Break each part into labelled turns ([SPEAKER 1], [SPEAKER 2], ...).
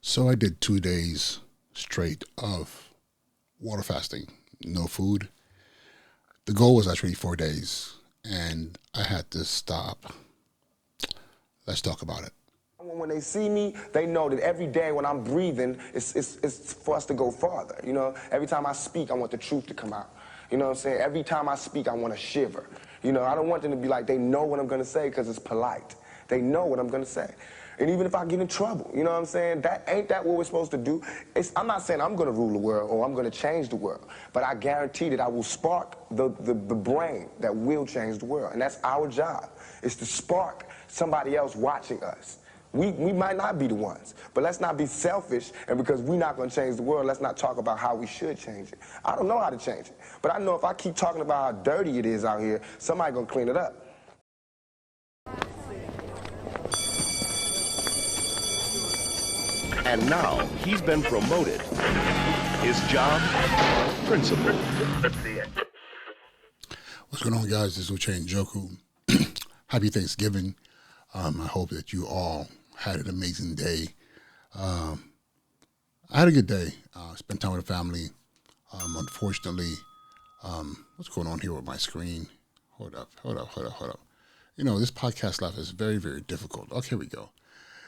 [SPEAKER 1] So I did 2 days straight of water fasting, no food. The goal was actually 4 days, and I had to stop. Let's talk about it.
[SPEAKER 2] When they see me, they know that every day when I'm breathing, it's for us to go farther. You know, every time I speak, I want the truth to come out. You know what I'm saying? Every time I speak, I want to shiver. You know, I don't want them to be like, they know what I'm going to say because it's polite. They know what I'm going to say. And even if I get in trouble, you know what I'm saying? That what we're supposed to do? I'm not saying I'm going to rule the world or I'm going to change the world, but I guarantee that I will spark the brain that will change the world. And that's our job, is to spark somebody else watching us. We might not be the ones, but let's not be selfish, and because we're not going to change the world, let's not talk about how we should change it. I don't know how to change it, but I know if I keep talking about how dirty it is out here, somebody's going to clean it up.
[SPEAKER 3] And now he's been promoted. His job, principal.
[SPEAKER 1] What's going on, guys? This is Uche and Joku. Happy Thanksgiving. I hope that you all had an amazing day. I had a good day. Spent time with the family. Unfortunately, what's going on here with my screen? Hold up. You know, this podcast life is very, very difficult. Okay, here we go.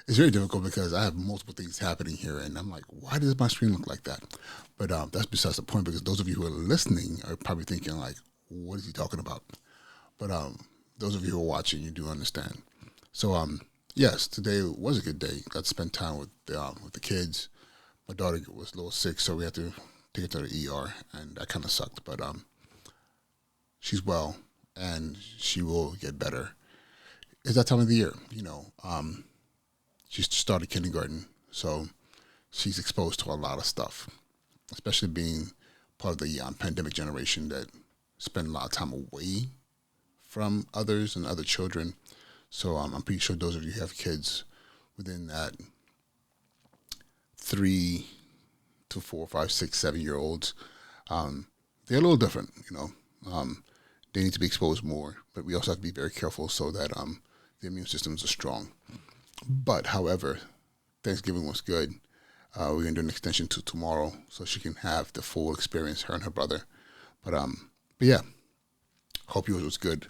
[SPEAKER 1] It's very difficult because I have multiple things happening here, and I'm like, why does my screen look like that? But that's besides the point, because those of you who are listening are probably thinking, like, what is he talking about? But those of you who are watching, you do understand. So, yes, today was a good day. Got to spend time with the kids. My daughter was a little sick, so we had to take her to the ER, and that kind of sucked. But she's well, and she will get better. It's that time of the year, you know. She started kindergarten, so she's exposed to a lot of stuff, especially being part of the pandemic generation that spend a lot of time away from others and other children. So I'm pretty sure those of you who have kids within that 3 to 4, 5, 6, 7 year olds, they're a little different, you know. They need to be exposed more, but we also have to be very careful so that the immune systems are strong. But however, Thanksgiving was good. We're gonna do an extension to tomorrow so she can have the full experience, her and her brother. But yeah, hope yours was good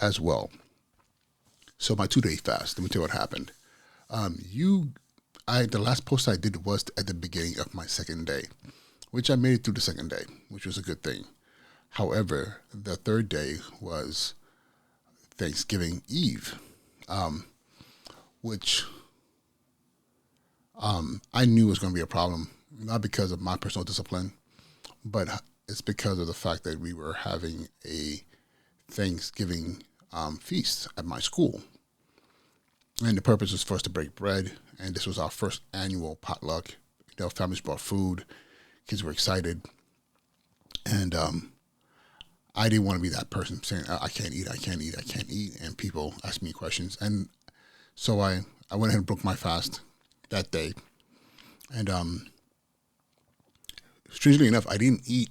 [SPEAKER 1] as well. So my 2 day fast, let me tell you what happened. The last post I did was at the beginning of my second day, which I made it through the second day, which was a good thing. However, the third day was Thanksgiving Eve, which I knew was going to be a problem, not because of my personal discipline, but it's because of the fact that we were having a Thanksgiving feast at my school. And the purpose was for us to break bread, and this was our first annual potluck. You know, families brought food, kids were excited, and I didn't want to be that person saying, I can't eat, and people ask me questions. And so I went ahead and broke my fast that day, and strangely enough, I didn't eat.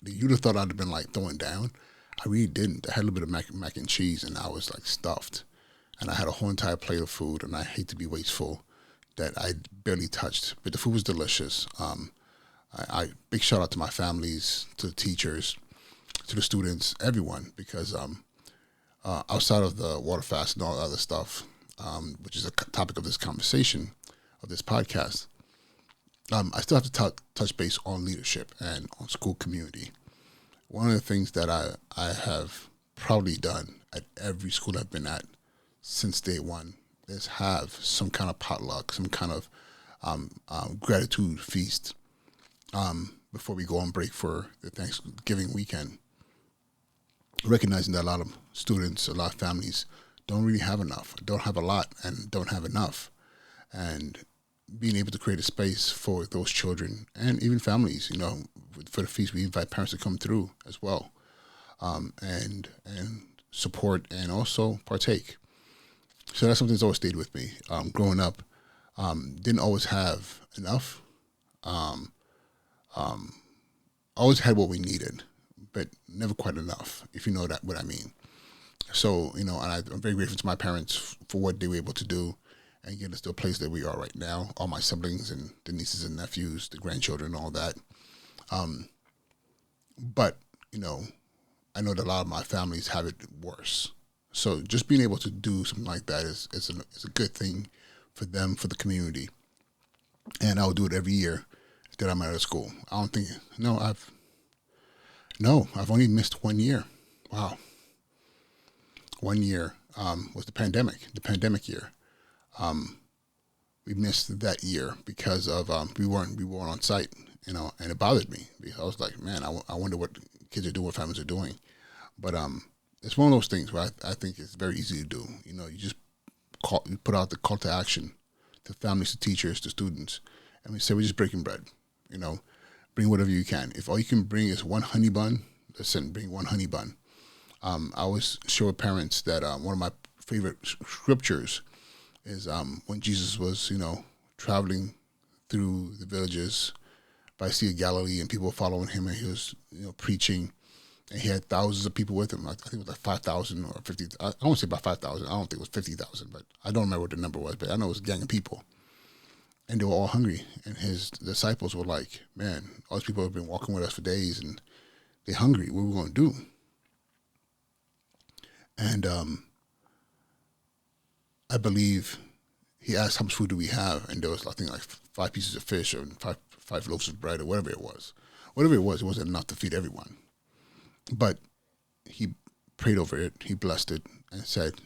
[SPEAKER 1] You'd have thought I'd have been like throwing down. I really didn't. I had a little bit of mac and cheese, and I was like stuffed. And I had a whole entire plate of food, and I hate to be wasteful, that I barely touched. But the food was delicious. Big shout out to my families, to the teachers, to the students, everyone, because outside of the water fast and all the other stuff, which is a topic of this conversation, of this podcast, I still have to touch base on leadership and on school community. One of the things that I have probably done at every school I've been at since day one is have some kind of potluck, some kind of gratitude feast before we go on break for the Thanksgiving weekend. Recognizing that a lot of students, a lot of families don't really have enough, don't have a lot, and don't have enough. And being able to create a space for those children and even families, you know, for the feast, we invite parents to come through as well, and support and also partake. So that's something that's always stayed with me. Growing up, didn't always have enough. Always had what we needed, but never quite enough, if you know what I mean. So, you know, and I'm very grateful to my parents for what they were able to do, and get us to a place that we are right now. All my siblings and the nieces and nephews, the grandchildren, all that. But, you know, I know that a lot of my families have it worse. So just being able to do something like that is a good thing for them, for the community. And I'll do it every year that I'm out of school. I don't think, I've only missed 1 year. Wow. 1 year was the pandemic year. We missed that year because of we weren't on site, you know, and it bothered me because I was like, man, I wonder what kids are doing, what families are doing. But it's one of those things where I think it's very easy to do. You know, you just you put out the call to action to families, to teachers, to students, and we say we're just breaking bread. You know, bring whatever you can. If all you can bring is one honey bun, listen, bring one honey bun. I always show parents that one of my favorite scriptures is when Jesus was, you know, traveling through the villages by the Sea of Galilee, and people were following him, and he was, you know, preaching, and he had thousands of people with him. I think it was like 5,000 or 50. I won't say about 5,000. I don't think it was 50,000, but I don't remember what the number was. But I know it was a gang of people, and they were all hungry. And his disciples were like, "Man, all these people have been walking with us for days, and they're hungry. What are we going to do?" And I believe he asked, "How much food do we have?" And there was, I think, like 5 pieces of fish or five loaves of bread or whatever it was. Whatever it wasn't enough to feed everyone. But he prayed over it. He blessed it and said,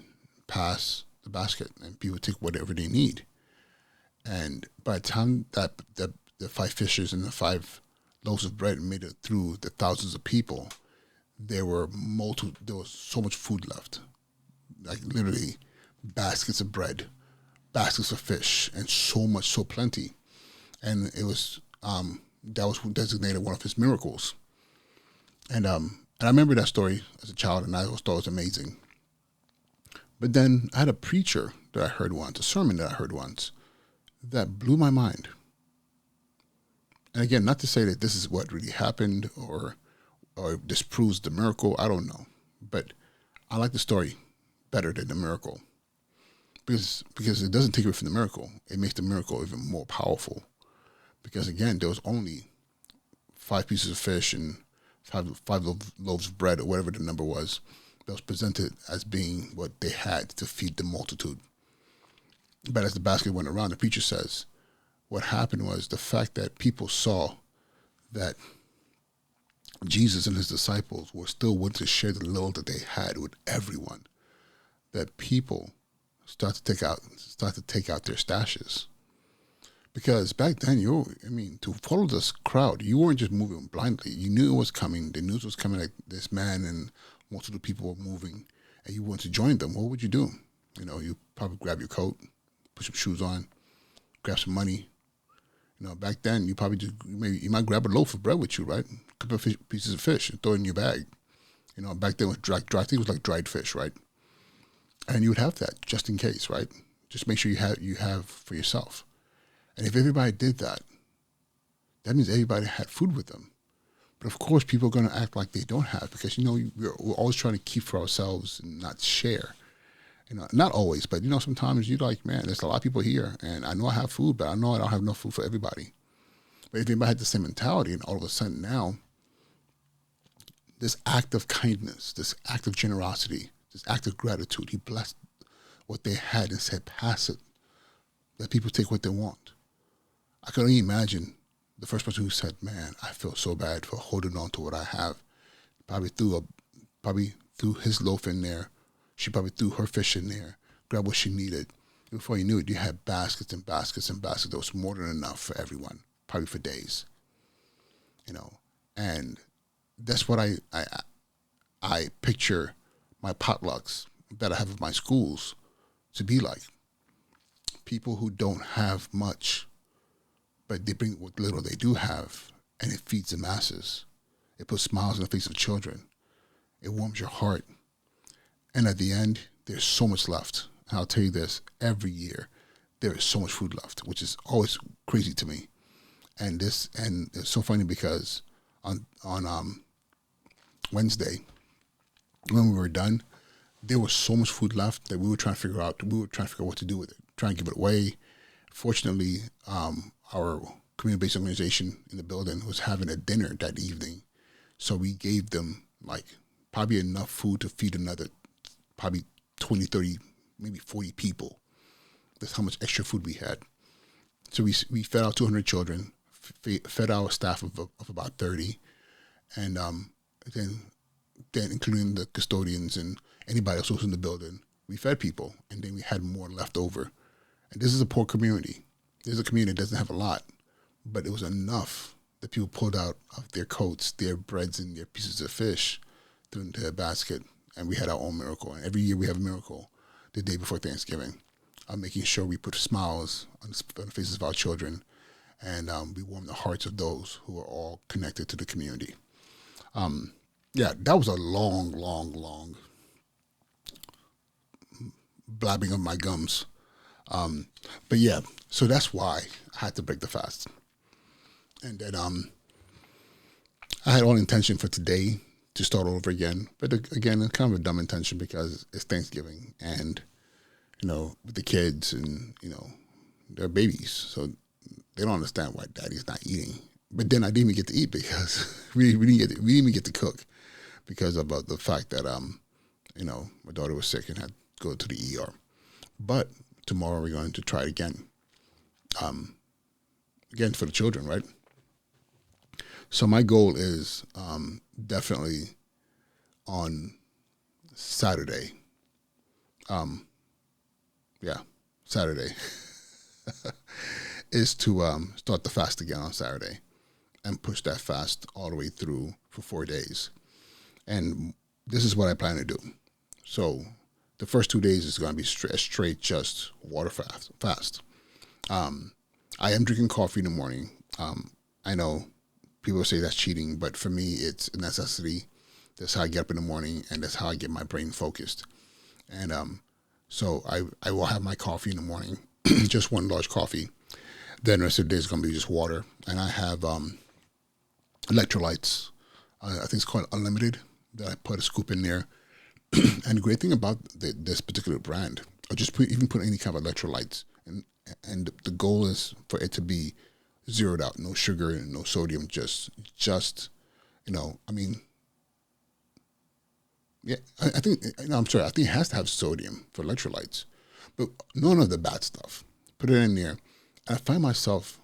[SPEAKER 1] "Pass the basket," and people take whatever they need. And by the time that the 5 fishes and the 5 loaves of bread made it through the thousands of people, there was so much food left, like literally baskets of bread, baskets of fish, and so plenty. And it was that was designated one of his miracles. And I remember that story as a child, and I always thought it was amazing. But then I had a preacher that I heard once, a sermon that I heard once, that blew my mind. And again, not to say that this is what really happened or disproves the miracle, I don't know. But I like the story better than the miracle. Because it doesn't take away from the miracle. It makes the miracle even more powerful. Because again, there was only 5 pieces of fish and five loaves of bread, or whatever the number was, that was presented as being what they had to feed the multitude. But as the basket went around, the preacher says, what happened was the fact that people saw that Jesus and his disciples were still willing to share the little that they had with everyone, that people start to take out their stashes. Because back then, to follow this crowd, you weren't just moving blindly. You knew it was coming. The news was coming, like this man and multiple of people were moving, and you wanted to join them. What would you do? You know, you probably grab your coat, put some shoes on, grab some money. You know, back then, you might grab a loaf of bread with you, right? A couple of pieces of fish and throw it in your bag. You know, back then it was dry. I think it was like dried fish, right? And you would have that just in case, right? Just make sure you have for yourself. And if everybody did that, that means everybody had food with them. But of course, people are going to act like they don't have, because, you know, we're always trying to keep for ourselves and not share. You know, not always, but, you know, sometimes you're like, man, there's a lot of people here, and I know I have food, but I know I don't have enough food for everybody. But if everybody had the same mentality, and all of a sudden now, this act of kindness, this act of generosity, this act of gratitude, he blessed what they had and said, pass it. Let people take what they want. I can only imagine the first person who said, man, I feel so bad for holding on to what I have. Probably threw his loaf in there. She probably threw her fish in there, grabbed what she needed. Before you knew it, you had baskets and baskets and baskets. There was more than enough for everyone, probably for days. You know, and that's what I picture my potlucks that I have at my schools to be like. People who don't have much, but they bring what little they do have, and it feeds the masses. It puts smiles on the face of children. It warms your heart. And at the end, there's so much left. And I'll tell you this, every year, there is so much food left, which is always crazy to me. And it's so funny because on Wednesday, when we were done, there was so much food left that we were trying to figure out what to do with it. try and give it away. Fortunately, our community-based organization in the building was having a dinner that evening. So we gave them like probably enough food to feed another probably 20, 30, maybe 40 people. That's how much extra food we had. So we fed our 200 children, fed our staff of about 30, and then including the custodians and anybody else who was in the building, we fed people, and then we had more left over. And this is a poor community. This is a community that doesn't have a lot, but it was enough that people pulled out of their coats, their breads, and their pieces of fish threw into their basket, and we had our own miracle. And every year we have a miracle the day before Thanksgiving, making sure we put smiles on the faces of our children, and we warm the hearts of those who are all connected to the community. Yeah, that was a long blabbing of my gums. But yeah, so that's why I had to break the fast. And then I had all intention for today to start over again. But again, it's kind of a dumb intention because it's Thanksgiving and, with the kids and, they're babies. So they don't understand why daddy's not eating. But then I didn't even get to eat because we didn't even get to cook because of the fact that, my daughter was sick and had to go to the ER. But tomorrow we're going to try it again. Again, for the children, right? So my goal is definitely on Saturday. Saturday is to start the fast again on Saturday and push that fast all the way through for 4 days. And this is what I plan to do. So the first 2 days is going to be straight just water fast. I am drinking coffee in the morning. I know people say that's cheating, but for me, it's a necessity. That's how I get up in the morning, and that's how I get my brain focused. And so I will have my coffee in the morning, just one large coffee. Then the rest of the day is going to be just water. And I have electrolytes. I think it's called Unlimited, that I put a scoop in there. And the great thing about this particular brand, or just put any kind of electrolytes, and the goal is for it to be zeroed out, no sugar and no sodium, just yeah, I think it has to have sodium for electrolytes, but none of the bad stuff. Put it in there. And I find myself,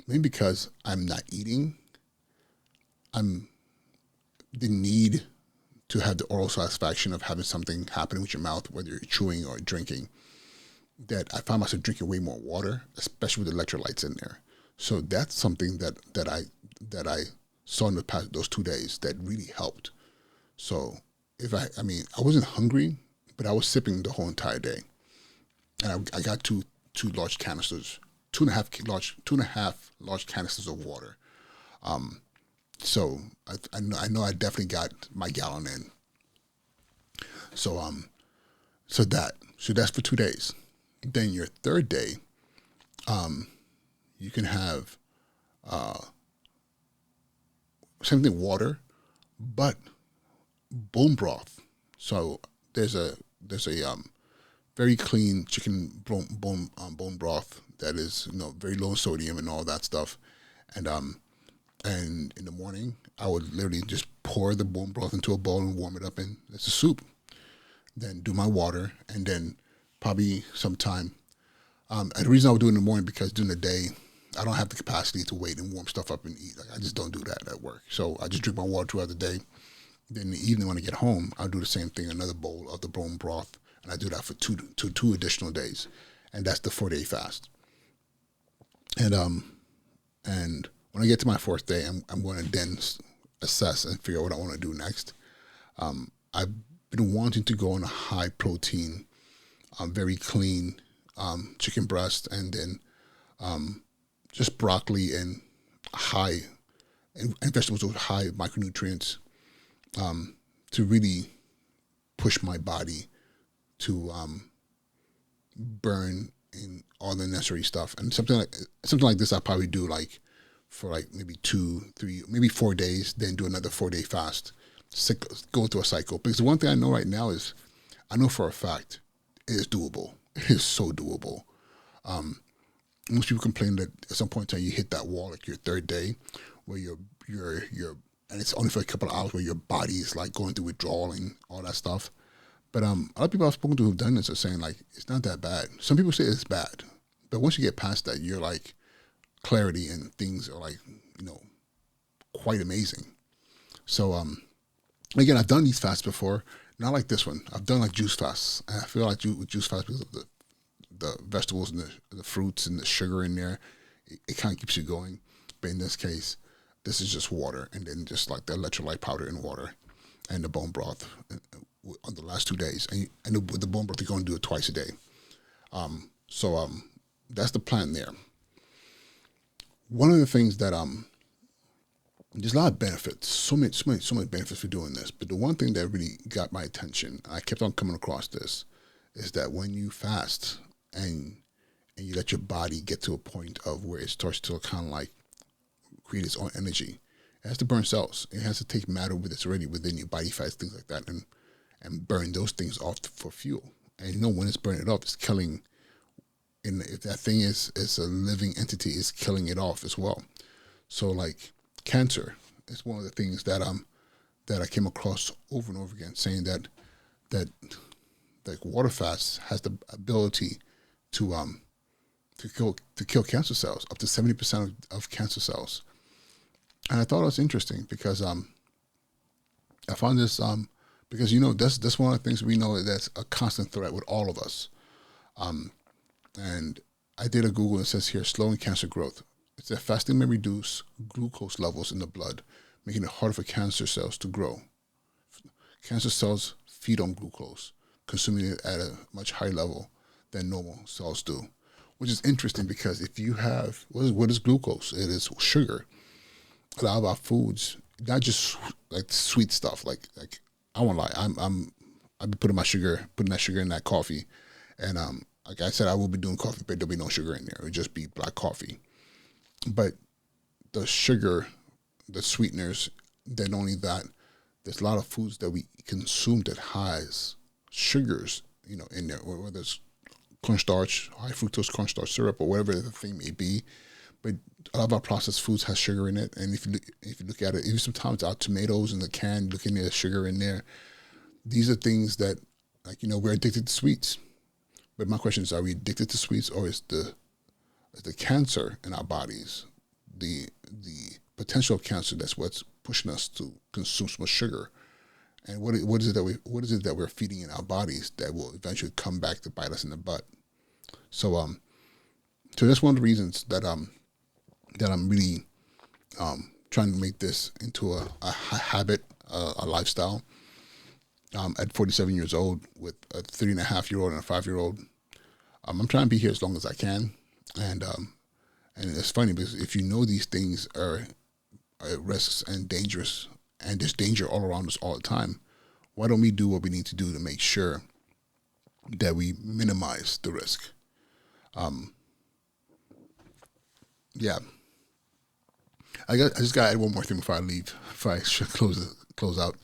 [SPEAKER 1] maybe because I'm not eating, the need to have the oral satisfaction of having something happening with your mouth, whether you're chewing or drinking, that I find myself drinking way more water, especially with electrolytes in there. So that's something that I saw in the past those 2 days that really helped. So I wasn't hungry, but I was sipping the whole entire day, and I got two large canisters, two and a half large canisters of water. So I know I definitely got my gallon in. So that's for 2 days. Then your third day, you can have same thing, water, but bone broth. So there's a very clean chicken bone broth that is very low sodium and all that stuff, and in the morning I would literally just pour the bone broth into a bowl and warm it up, and it's a soup. Then do my water, and then probably sometime. And the reason I would do it in the morning because during the day I don't have the capacity to wait and warm stuff up and eat. Like, I just don't do that at work. So I just drink my water throughout the day. Then in the evening when I get home, I'll do the same thing, another bowl of the bone broth, and I do that for two additional days, and that's the 4-day fast. And when I get to my fourth day, I'm going to then assess and figure out what I want to do next. I've been wanting to go on a high protein, very clean chicken breast, and then just broccoli and vegetables with high micronutrients, to really push my body to burn in all the necessary stuff. And something like this, I'll probably do for maybe 2, 3, maybe 4 days, then do another 4-day fast, go through a cycle. Because the one thing I know right now is, I know for a fact it is doable. It is so doable. Most people complain that at some point in time you hit that wall, like your third day, where you're, and it's only for a couple of hours where your body is like going through withdrawal and all that stuff. But a lot of people I've spoken to who've done this are saying like it's not that bad. Some people say it's bad, but once you get past that, you're like clarity and things are like quite amazing. So again, I've done these fasts before, not like this one. I've done like juice fasts, and I feel like with juice fasts because of the vegetables and the fruits and the sugar in there, it kind of keeps you going. But in this case, this is just water, and then just like the electrolyte powder in water, and the bone broth on the last 2 days. And with the bone broth, you're going to do it twice a day. So that's the plan there. One of the things that there's a lot of benefits, so many benefits for doing this. But the one thing that really got my attention, I kept on coming across this, is that when you fast and you let your body get to a point of where it starts to kind of like create its own energy, it has to burn cells. It has to take matter that's already within your body fats, things like that, and burn those things off for fuel. And when it's burning it off, it's killing. And if that thing is a living entity, it's killing it off as well. So like cancer is one of the things that I came across over and over again, saying that like water fast has the ability to kill cancer cells, up to 70% of cancer cells. And I thought it was interesting because I found this because that's one of the things we know that's a constant threat with all of us. And I did a Google and it says here, slowing cancer growth. It said fasting may reduce glucose levels in the blood, making it harder for cancer cells to grow. Cancer cells feed on glucose, consuming it at a much higher level than normal cells do, which is interesting because if you have, what is glucose? It is sugar. A lot of our foods, not just like sweet stuff, like I won't lie, I've been putting that sugar in that coffee, and like I said, I will be doing coffee, but there'll be no sugar in there. It'll just be black coffee. But the sugar, the sweeteners, then only that, there's a lot of foods that we consume that has sugars, in there, whether it's cornstarch, high fructose cornstarch syrup, or whatever the thing may be. But a lot of our processed foods has sugar in it. And if you look at it, even sometimes our tomatoes in the can, looking at the sugar in there, these are things that, like, we're addicted to sweets. But my question is, are we addicted to sweets, or is the cancer in our bodies, the potential of cancer, that's what's pushing us to consume so much sugar? And what is it that we're feeding in our bodies that will eventually come back to bite us in the butt? So that's one of the reasons that I'm really trying to make this into a habit, a lifestyle. At 47 years old, with a 3.5-year-old and a 5-year-old, I'm trying to be here as long as I can. And it's funny because if these things are risks and dangerous, and there's danger all around us all the time, why don't we do what we need to do to make sure that we minimize the risk? Yeah. I just got to add one more thing before I leave, before I should close out.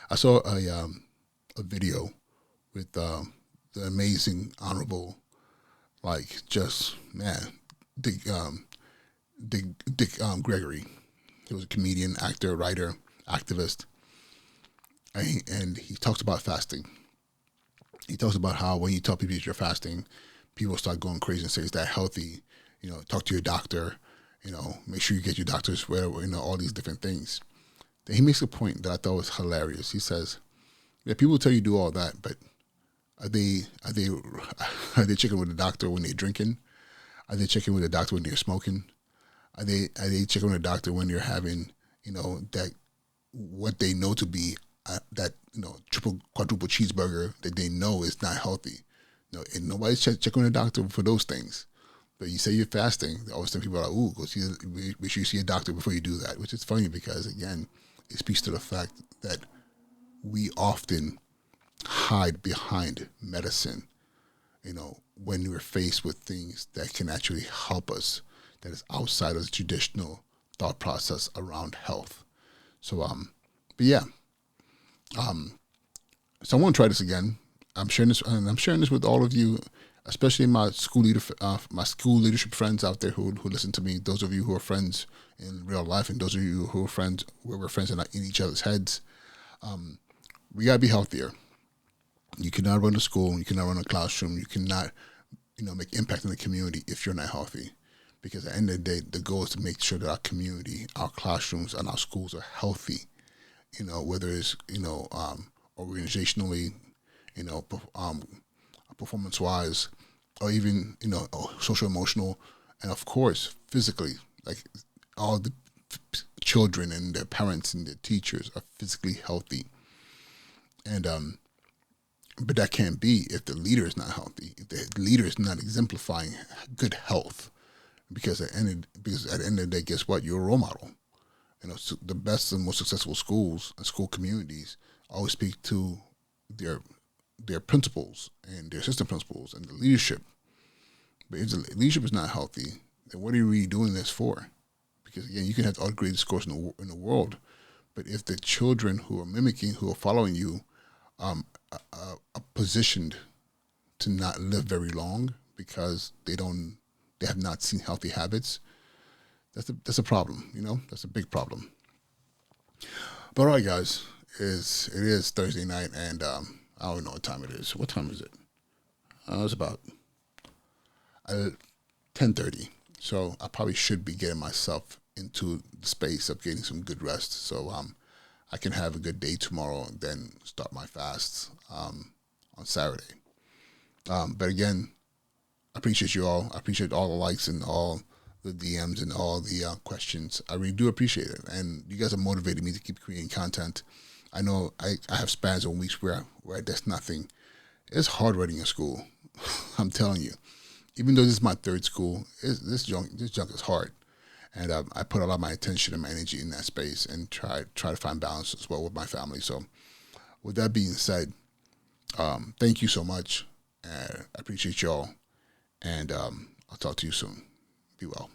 [SPEAKER 1] I saw a video with the amazing, honorable, Dick Gregory. He was a comedian, actor, writer, activist, and he talks about fasting. He talks about how when you tell people you're fasting, people start going crazy and say, "Is that healthy?" Talk to your doctor. Make sure you get your doctor's whatever. All these different things. Then he makes a point that I thought was hilarious. He says, "Yeah, people tell you do all that, but are they checking with the doctor when they're drinking? Are they checking with the doctor when they're smoking? Are they checking with the doctor when you're having that what they know to be that triple quadruple cheeseburger that they know is not healthy? And nobody's checking with the doctor for those things. But you say you're fasting, all of a sudden people are like, "Ooh, make sure you see a doctor before you do that," which is funny because again, it speaks to the fact that we often hide behind medicine, when we're faced with things that can actually help us, that is outside of the traditional thought process around health. So, but yeah, so I want to try this again. I'm sharing this with all of you especially my school leadership friends out there who listen to me. Those of you who are friends in real life, and those of you who are friends where we're friends in each other's heads. We gotta be healthier. You cannot run a school. You cannot run a classroom. You cannot, make impact in the community if you're not healthy. Because at the end of the day, the goal is to make sure that our community, our classrooms, and our schools are healthy. Whether it's organizationally, performance-wise, or even social emotional, and of course physically. Like all the children and their parents and their teachers are physically healthy. And but that can't be if the leader is not healthy, if the leader is not exemplifying good health. Because at the end of the day, guess what? You're a role model. So the best and most successful schools and school communities always speak to their principals and their assistant principals and the leadership. But if the leadership is not healthy, then what are you really doing this for? Because again, you can have all the greatest scores in the world, but if the children who are following you, are positioned to not live very long because they have not seen healthy habits, that's a problem. That's a big problem. But all right, guys, it is Thursday night, and I don't know what time it is. What time is it? It's about 10:30. So I probably should be getting myself into the space of getting some good rest, so I can have a good day tomorrow and then start my fast on Saturday. But again, I appreciate you all. I appreciate all the likes and all the DMs and all the questions. I really do appreciate it, and you guys have motivated me to keep creating content. I know I have spans of weeks where there's nothing. It's hard running a school. I'm telling you. Even though this is my third school, this junk is hard, and I put a lot of my attention and my energy in that space and try to find balance as well with my family. So, with that being said, thank you so much. I appreciate y'all, and I'll talk to you soon. Be well.